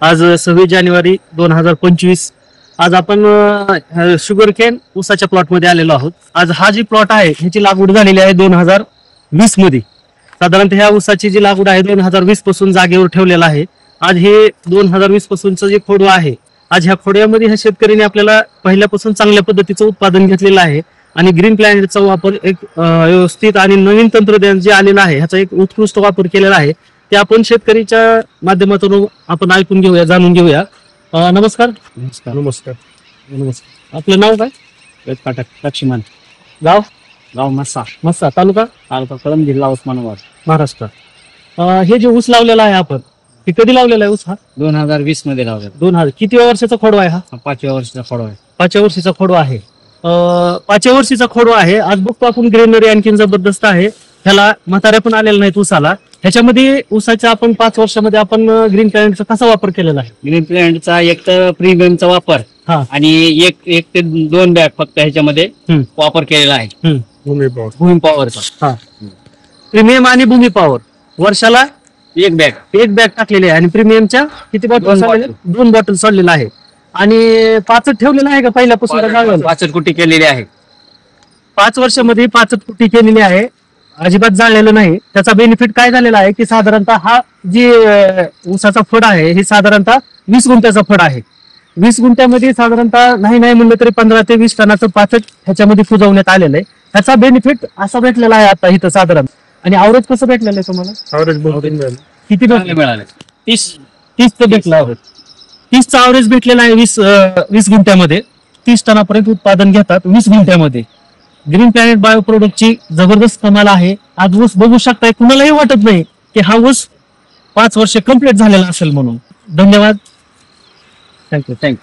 आज 26 जानेवारी 2025. आज आपण शुगर केन ऊसाच्या प्लॉट मध्ये आलेलो आहोत. आज हा जी प्लॉट आहे ह्याची लागवड झालेली आहे 2020 मध्ये. साधारणतः ह्या ऊसाची जी लागवड आहे 2020 पासून जागेवर ठेवलेला आहे. आज हे 2020 पासूनचं जे खोडवा आहे, आज ह्या खोडव्यामध्ये ह्या शेतकऱ्यांनी आपल्याला पहिल्यापासून चांगल्या पद्धतीचं उत्पादन घेतलेलं आहे आणि ग्रीन प्लॅनेटचा वापर एक व्यवस्थित आणि नवीन तंत्रज्ञान जे आलेलं आहे ह्याचा एक उत्कृष्ट वापर केलेला आहे. ते आपण शेतकरीच्या माध्यमातून आपण ऐकून घेऊया, जाणून घेऊया. नमस्कार. नमस्कार. नमस्कार. आपलं नाव काय? पाठक लक्ष्मण. गाव? गाव मस्सा. मस्सा. तालुका? तालुका कळंब, जिल्हा उस्मानाबाद, महाराष्ट्र. हे जे ऊस लावलेला आहे आपण, हे कधी लावलेला आहे ऊस? हा 2020 मध्ये लावला. 2000. किती वर्षाचा खोडवा आहे हा? 5व्या वर्षाचा खोडवा आहे. 5व्या वर्षीचा खोडवा आहे. 5व्या वर्षीचा खोडवा आहे. आज बघतो आपण ग्रीनरी आणखीन जबरदस्त आहे. ह्याला म्हाताऱ्या पण आलेल्या नाहीत ऊसाला. ह्याच्यामध्ये ऊसाच्या आपण 5 वर्षामध्ये आपण ग्रीन प्लॅनेटचा कसा वापर केलेला आहे? ग्रीन प्लॅनेटचा एक तर प्रीमियमचा वापर हा. आणि एक ते 2 बॅग फक्त ह्याच्यामध्ये वापर केलेला आहे. भूमी पॉवरचा. हा. प्रीमियम आणि भूमी पॉवर वर्षाला एक बॅग टाकलेली आहे. आणि प्रीमियमच्या किती बॉटल? 2 बॉटल सोडलेला आहे. आणि 5 ठेवलेला आहे का पहिल्यापासून? 5 कुटी केलेली आहे. 5 वर्षामध्ये 5 कुटी केलेली आहे. अजिबात जाळलेलं नाही. त्याचा बेनिफिट काय झालेला आहे की साधारणतः हा जी ऊसाचा फड आहे हे साधारणतः 20 गुंठ्याचा फड आहे. 20 गुंठ्यामध्ये साधारणतः नाही म्हणलं तरी 15 ते 20 टनाचं पाचट ह्याच्यामध्ये फुजवण्यात आलेलं आहे. ह्याचा बेनिफिट असा भेटलेला आहे आता इथं साधारण. आणि आवरेज कसं भेटलेलं आहे तुम्हाला? आवरेज किती मिळाले? 30 भेटला. 30चा आवरेज भेटलेला आहे 20 गुंठ्यामध्ये. 30 टनापर्यंत उत्पादन घेतात 20 गुंठ्यामध्ये. ग्रीन प्लॅनेट बायो प्रोडक्टची जबरदस्त कमाल आहे. आज ऊस बघू शकताय, कुणालाही वाटत नाही की हा ऊस 5 वर्ष कंप्लीट झालेला असेल म्हणून. धन्यवाद. थँक्यू.